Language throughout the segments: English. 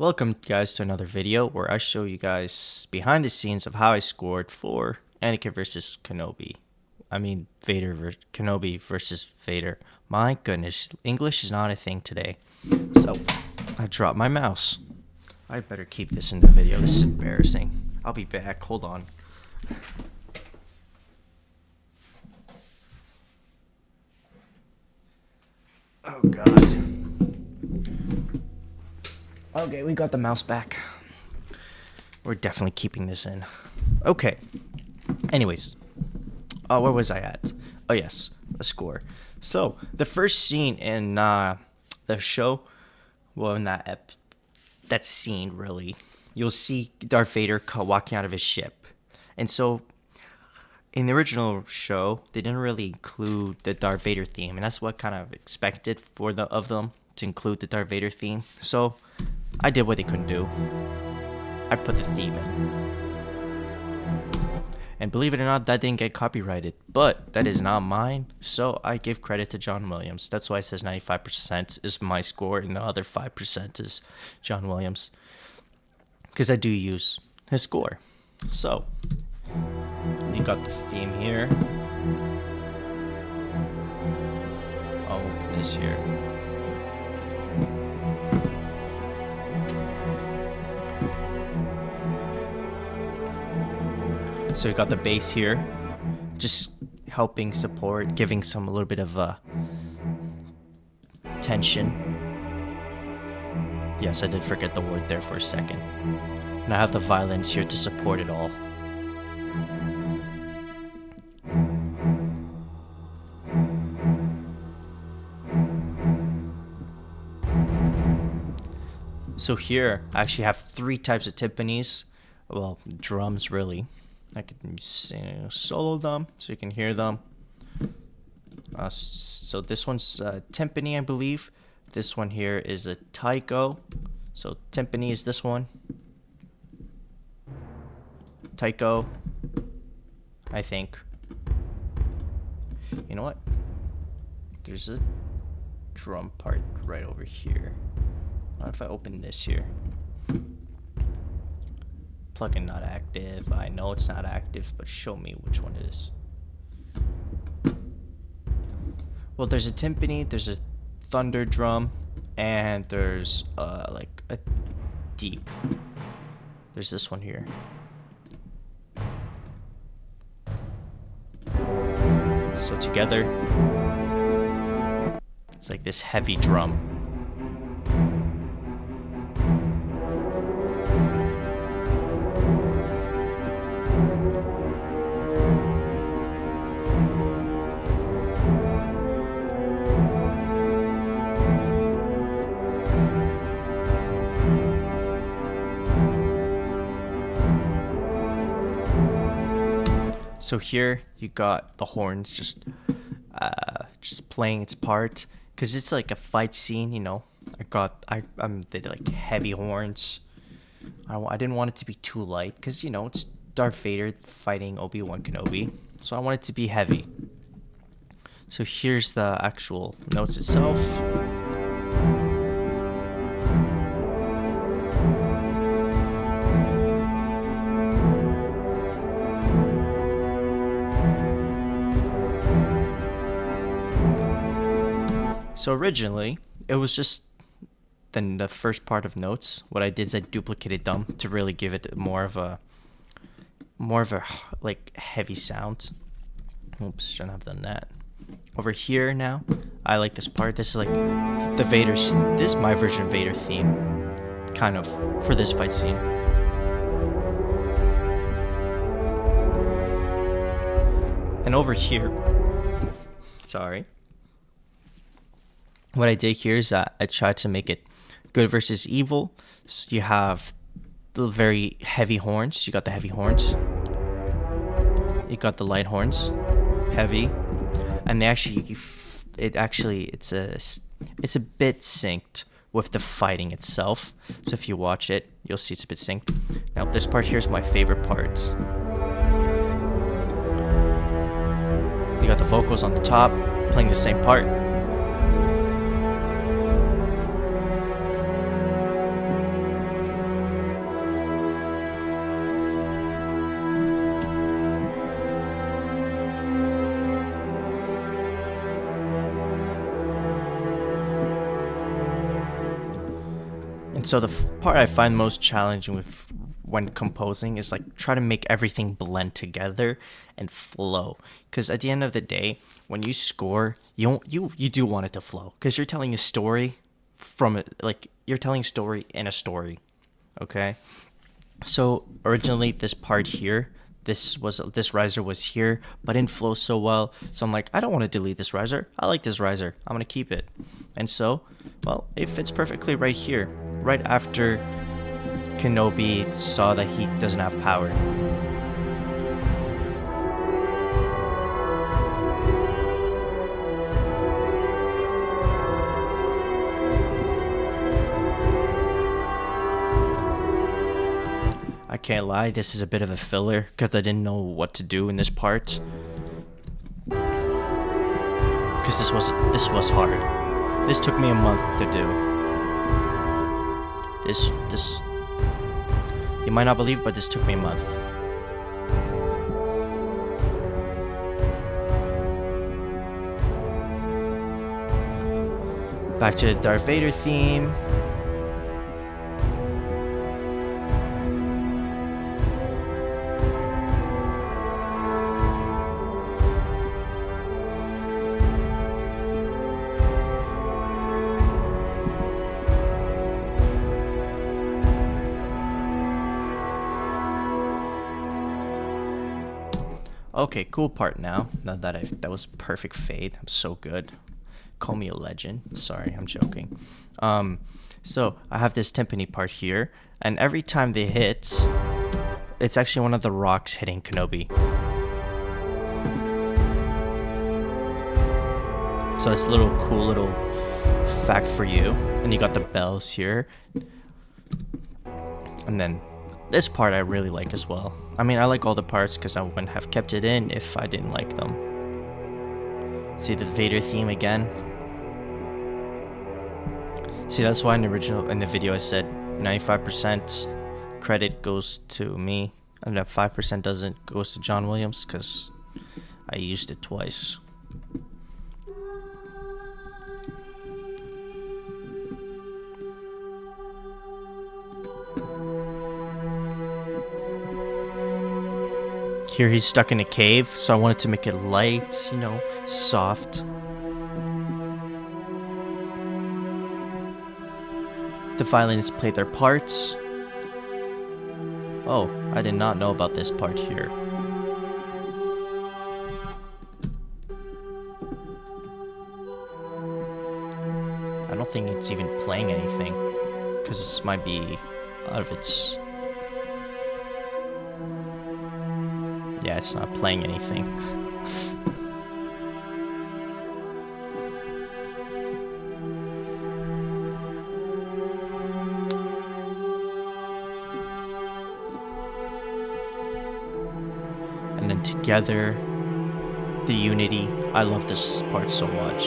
Welcome guys to another video where I show you guys behind the scenes of how I scored for Anakin versus Kenobi. Kenobi versus Vader. My goodness, English is not a thing today. So, I dropped my mouse. I better keep this in the video. This is embarrassing. I'll be back. Hold on. Oh god. Okay, we got the mouse back. We're definitely keeping this in. Okay. Anyways. Where was I at? Oh, yes. The score. So, the first scene in the show, well, in that scene, really, you'll see Darth Vader walking out of his ship. And so, in the original show, they didn't really include the Darth Vader theme. And that's what kind of expected of them to include the Darth Vader theme. So, I did what they couldn't do. I put the theme in. And believe it or not, that didn't get copyrighted. But that is not mine, so I give credit to John Williams. That's why it says 95% is my score, and the other 5% is John Williams. Because I do use his score. So, you got the theme here. I'll open this here. So we got the bass here, just helping support, giving a little bit of tension. Yes, I did forget the word there for a second. And I have the violins here to support it all. So here, I actually have 3 types of timpanis. Well, drums really. I can solo them so you can hear them. So this one's timpani, I believe. This one here is a taiko. So timpani is this one. Taiko, I think. You know what? There's a drum part right over here. What if I open this here? Plugin not active. I know it's not active, but show me which one it is. Well, there's a timpani, there's a thunder drum, and there's like a deep. There's this one here. So together, it's like this heavy drum. So here you got the horns just playing its part, because it's like a fight scene, you know. I did like heavy horns. I didn't want it to be too light, because you know it's Darth Vader fighting Obi-Wan Kenobi, so I want it to be heavy. So here's the actual notes itself. So originally, it was just the first part of notes. What I did is I duplicated them to really give it more of a like heavy sound. Oops, shouldn't have done that. Over here now, I like this part. This is like the Vader's. This is my version of Vader theme, kind of, for this fight scene. And over here, sorry. What I did here is I tried to make it good versus evil. So you have the very heavy horns. You got the heavy horns. You got the light horns, heavy, and it's a bit synced with the fighting itself. So if you watch it, you'll see it's a bit synced. Now this part here is my favorite part. You got the vocals on the top playing the same part. And so the part I find most challenging with when composing is like try to make everything blend together and flow. Because at the end of the day, when you score, you do want it to flow because you're telling a story from it, like you're telling a story in a story. Okay, so originally this part here, this riser was here, but didn't flow so well. So I'm like, I don't want to delete this riser. I like this riser. I'm gonna keep it. And so, well, it fits perfectly right here, right after Kenobi saw that he doesn't have power. I can't lie, this is a bit of a filler because I didn't know what to do in this part. Because this was hard. This took me a month to do. This you might not believe, but this took me a month. Back to the Darth Vader theme. Okay, cool part now. Now that that was a perfect fade. I'm so good. Call me a legend. Sorry, I'm joking. So I have this timpani part here, and every time they hit, it's actually one of the rocks hitting Kenobi. So it's a little cool little fact for you. And you got the bells here. And then this part I really like as well. I mean, I like all the parts because I wouldn't have kept it in if I didn't like them. See the Vader theme again? See, that's why in the video I said 95% credit goes to me and that 5% goes to John Williams because I used it twice. Here he's stuck in a cave, so I wanted to make it light, you know, soft. The violins play their parts. Oh, I did not know about this part here. I don't think it's even playing anything, because this might be out of its... Yeah, it's not playing anything. And then together, the unity. I love this part so much.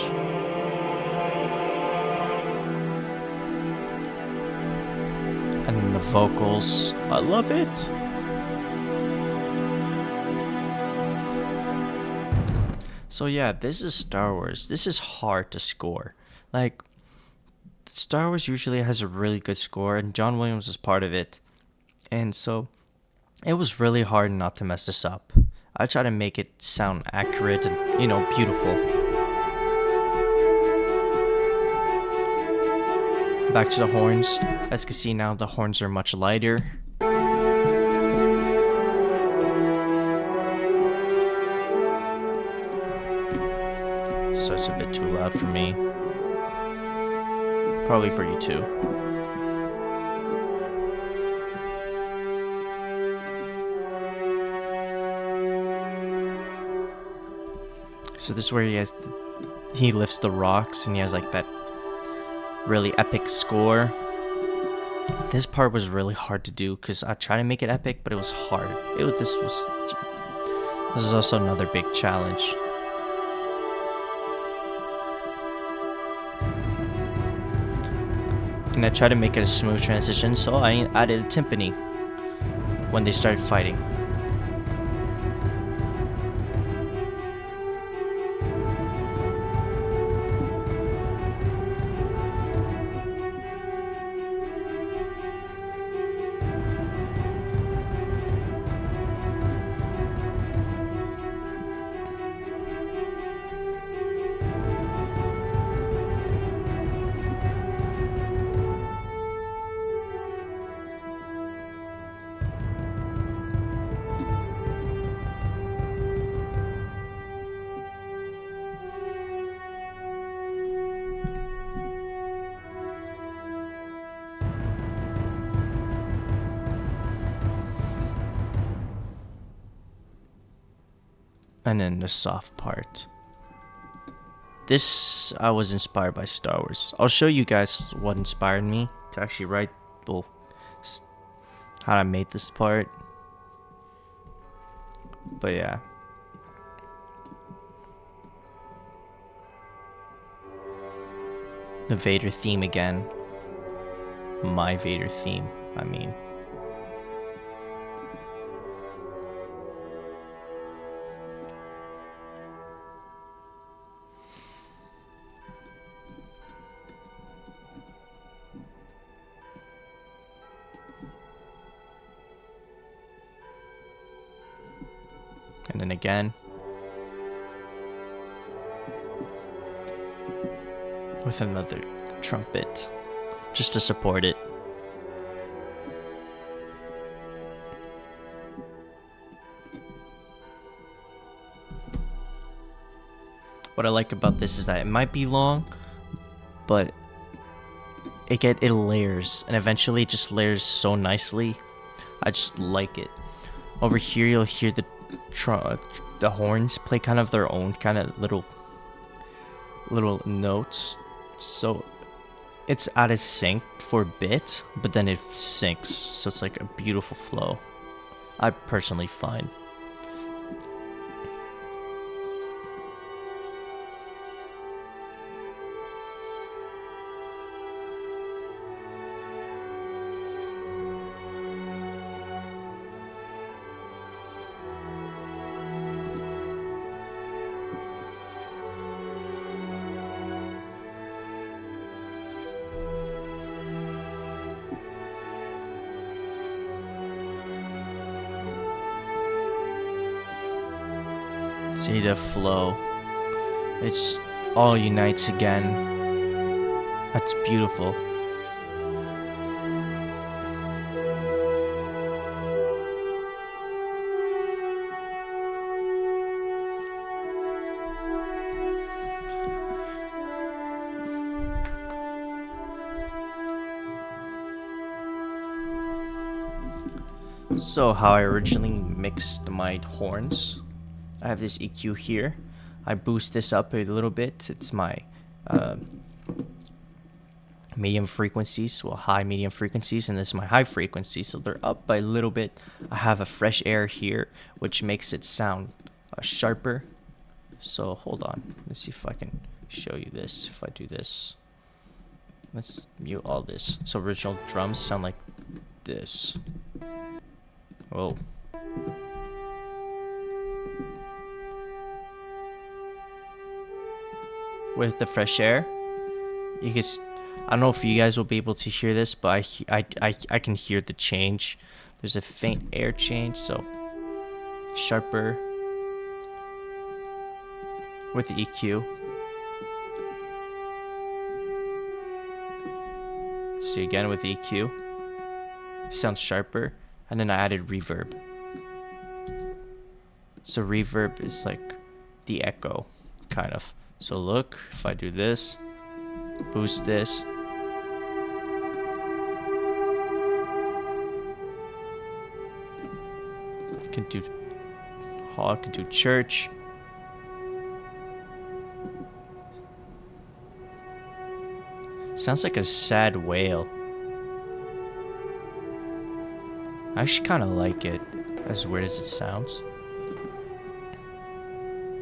And then the vocals. I love it. So yeah, this is Star Wars. This is hard to score. Like, Star Wars usually has a really good score, and John Williams was part of it. And so, it was really hard not to mess this up. I try to make it sound accurate and, you know, beautiful. Back to the horns. As you can see now, the horns are much lighter. So it's a bit too loud for me. Probably for you too. So this is where he lifts the rocks and he has like that really epic score. This part was really hard to do because I tried to make it epic, but it was hard. This is also another big challenge. And I tried to make it a smooth transition, so I added a timpani when they started fighting. And then the soft part. This, I was inspired by Star Wars. I'll show you guys what inspired me to actually write, well, how I made this part. But yeah. The Vader theme again. My Vader theme, I mean. And then again. With another trumpet. Just to support it. What I like about this is that it might be long, but it layers, and eventually it just layers so nicely. I just like it. Over here you'll hear the horns play kind of their own kind of little notes, so it's out of sync for a bit, but then it syncs, so it's like a beautiful flow. I personally find. See the flow. It's all unites again. That's beautiful. So how I originally mixed my horns. I have this EQ here. I boost this up a little bit. It's my medium frequencies, well, high medium frequencies, and this is my high frequency, so they're up by a little bit. I have a fresh air here, which makes it sound sharper. So hold on, let's see if I can show you this. If I do this, let's mute all this. So original drums sound like this. Oh. With the fresh air, you can. I don't know if you guys will be able to hear this, but I can hear the change. There's a faint air change, so sharper with the EQ. See again with the EQ, sounds sharper, and then I added reverb. So reverb is like the echo, kind of. So look, if I do this, boost this. I can do hall, I can do church. Sounds like a sad wail. I actually kind of like it, as weird as it sounds.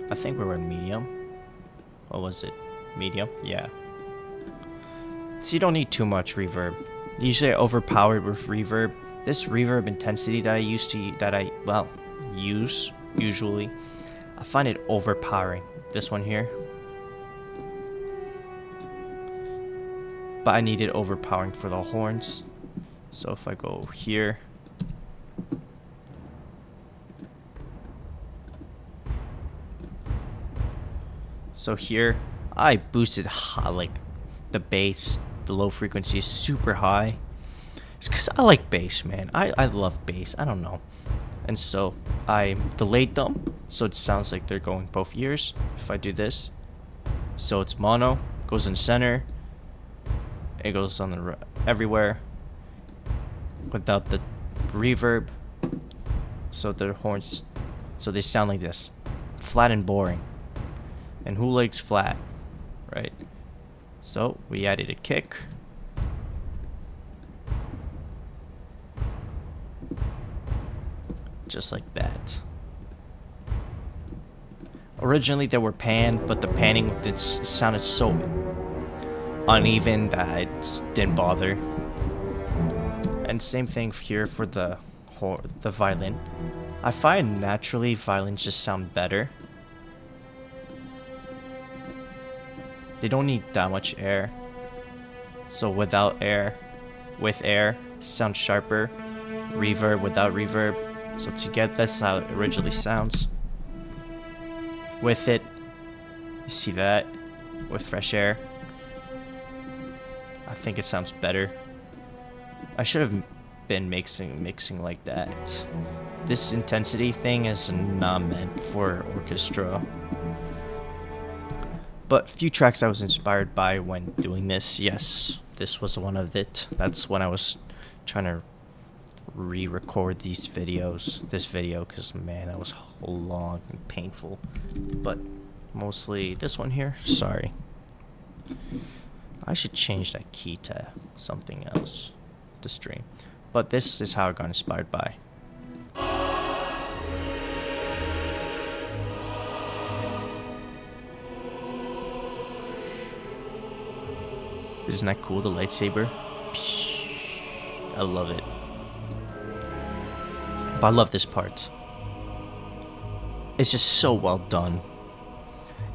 I think we're in medium. What was it? Medium? Yeah. So you don't need too much reverb. Usually I overpower it with reverb. This reverb intensity that I use, usually, I find it overpowering. This one here. But I need it overpowering for the horns. So if I go here. So here, I boosted high, like the bass, the low frequency is super high. It's because I like bass, man. I love bass. I don't know. And so I delayed them, so it sounds like they're going both ears. If I do this, so it's mono, goes in the center, it goes on the everywhere, without the reverb. So the horns, so they sound like this. flat and boring. And who likes flat, right? So we added a kick. Just like that. Originally they were panned, but the panning sounded so uneven that I just didn't bother. And same thing here for the violin. I find naturally violins just sound better. They don't need that much air. So without air, with air, sounds sharper. Reverb without reverb. So together, that's how it originally sounds. With it, you see that? With fresh air. I think it sounds better. I should have been mixing like that. This intensity thing is not meant for orchestra. But few tracks I was inspired by when doing this. Yes, this was one of it. That's when I was trying to re-record this video, because man, that was long and painful. But mostly this one here. Sorry. I should change that key to something else to stream. But this is how I got inspired by. Isn't that cool, the lightsaber? Psh, I love it. But I love this part. It's just so well done.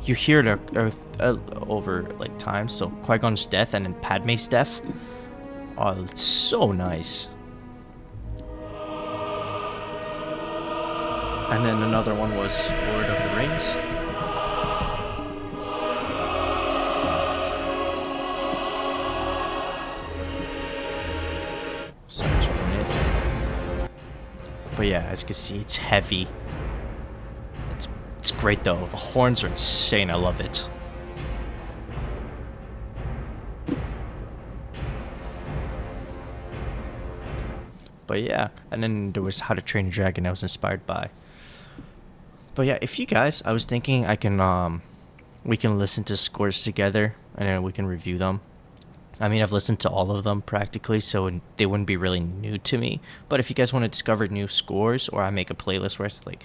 You hear it over like time. So Qui-Gon's death and then Padme's death. Oh, it's so nice. And then another one was Lord of the Rings. But yeah, as you can see, it's heavy. It's great though. The horns are insane. I love it. But yeah, and then there was How to Train Your Dragon I was inspired by. But yeah, if you guys, I was thinking I can we can listen to scores together and then we can review them. I mean, I've listened to all of them practically, so they wouldn't be really new to me. But if you guys want to discover new scores, or I make a playlist where it's like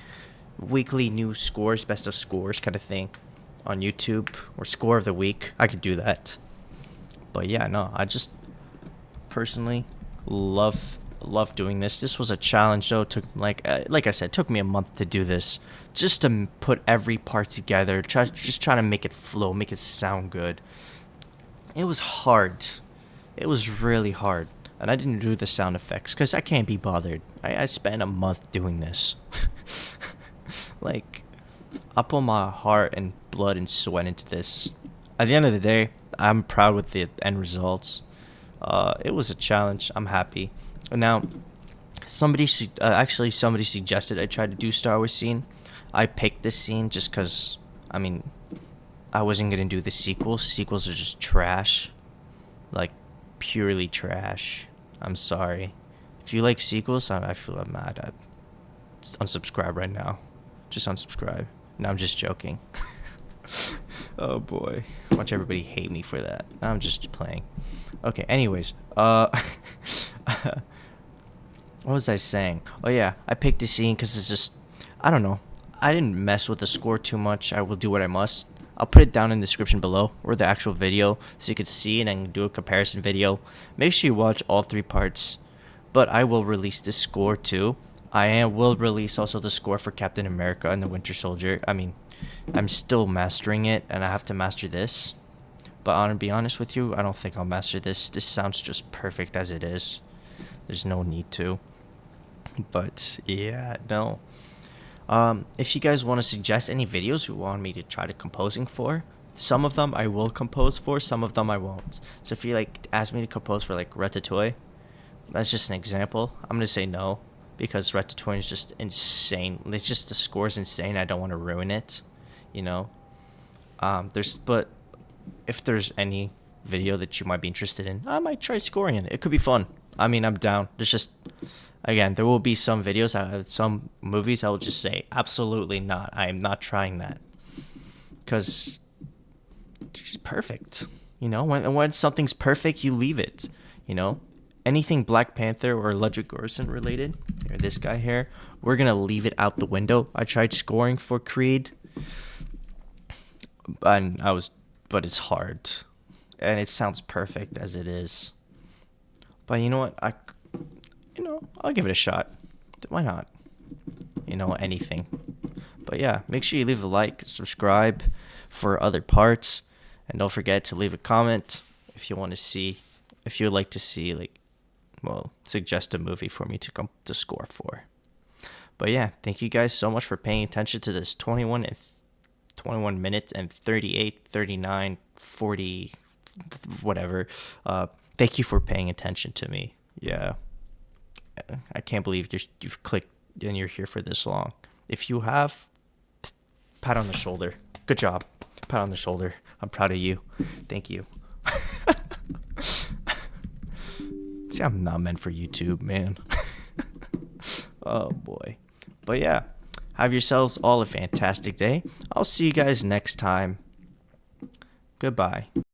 weekly new scores, best of scores kind of thing on YouTube, or score of the week, I could do that. But yeah, no, I just personally love doing this. This was a challenge though. Took like I said, it took me a month to do this, just to put every part together, just trying to make it flow, make it sound good. It was hard. It was really hard. And I didn't do the sound effects because I can't be bothered. I spent a month doing this. Like, I put my heart and blood and sweat into this. At the end of the day, I'm proud with the end results. It was a challenge. I'm happy. Now, somebody suggested I try to do Star Wars scene. I picked this scene just because, I mean, I wasn't going to do the sequels. Sequels are just trash. Like, purely trash. I'm sorry. If you like sequels, I feel I'm mad. I unsubscribe right now. Just unsubscribe. No, I'm just joking. Oh boy. Watch everybody hate me for that. I'm just playing. Okay, anyways. What was I saying? Oh yeah, I picked the scene because it's just, I don't know. I didn't mess with the score too much. I will do what I must. I'll put it down in the description below, or the actual video, so you can see it and do a comparison video. Make sure you watch all 3 parts. But I will release this score too. I will release also the score for Captain America and the Winter Soldier. I mean, I'm still mastering it, and I have to master this. But to be honest with you, I don't think I'll master this. This sounds just perfect as it is. There's no need to. But yeah, no. If you guys want to suggest any videos you want me to try to composing for, some of them I will compose for, some of them I won't. So if you like ask me to compose for like Ratatouille, that's just an example. I'm gonna say no, because Ratatouille is just insane. It's just the score's insane. I don't want to ruin it, you know. But if there's any video that you might be interested in, I might try scoring it. It could be fun. I mean, I'm down. There's just, again, there will be some videos, some movies I will just say, absolutely not. I am not trying that. Because they're just perfect. You know, when something's perfect, you leave it. You know, anything Black Panther or Ludwig Göransson related, or this guy here, we're going to leave it out the window. I tried scoring for Creed, but it's hard. And it sounds perfect as it is. But you know what? I'll give it a shot. Why not? You know, anything. But yeah, make sure you leave a like, subscribe for other parts, and don't forget to leave a comment if you want to see, if you'd like to see, like, well, suggest a movie for me to come to score for. But yeah, thank you guys so much for paying attention to this 21 minutes and 38, 39, 40, whatever. Thank you for paying attention to me. Yeah. I can't believe you've clicked and you're here for this long. If you have, pat on the shoulder. Good job. Pat on the shoulder. I'm proud of you. Thank you. See, I'm not meant for YouTube, man. Oh, boy. But yeah, have yourselves all a fantastic day. I'll see you guys next time. Goodbye.